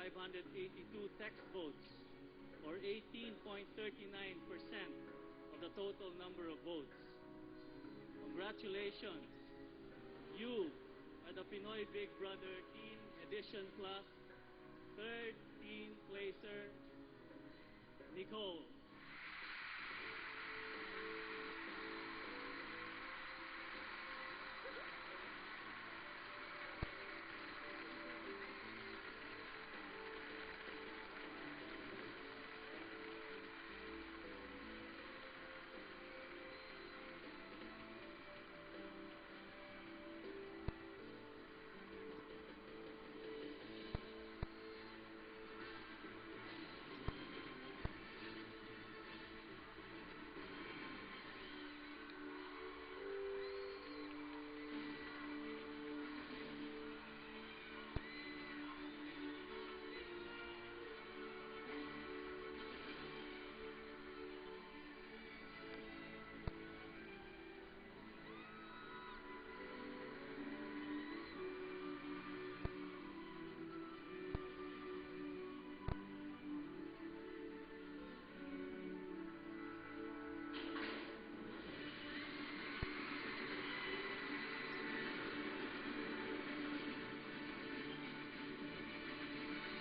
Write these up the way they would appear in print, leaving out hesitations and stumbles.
1,582 text votes, or 18.39% of the total number of votes. Congratulations! You are the Pinoy Big Brother Teen Edition Plus 3rd teen placer, Nicole.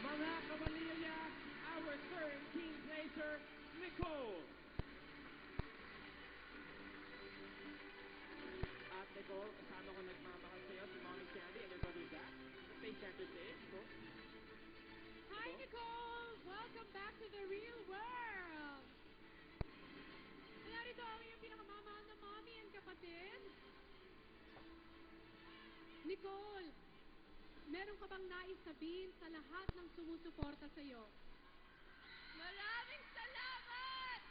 Mga kabalilya, our third teen placer, Nicole. At Nicole, kasama ko nagmamahal sa'yo, si Mommy Sandy and your brother Zach. Stay center stage, Nicole. Hi, Nicole! Welcome back to the real world! Narito ang iyong pinakamamahal na mommy and kapatid. Nicole, meron ka bang nais sabihin sa lahat ng sumusuporta sa iyo? Maraming salamat!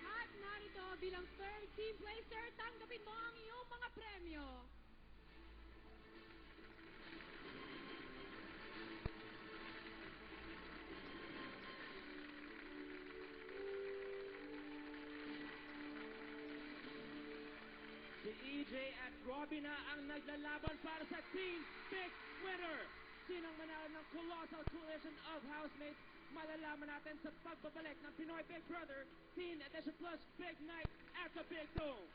At narito bilang third team placer, tanggapin mo ang iyong mga premyo. Si EJ at Robbie na ang naglalaban para sa Teen Big Winner. Sinong manalo ng Colossal Coalition of Housemates? Malalaman natin sa pagbabalik ng Pinoy Big Brother Teen Edition Plus Big Night at the Big Dome.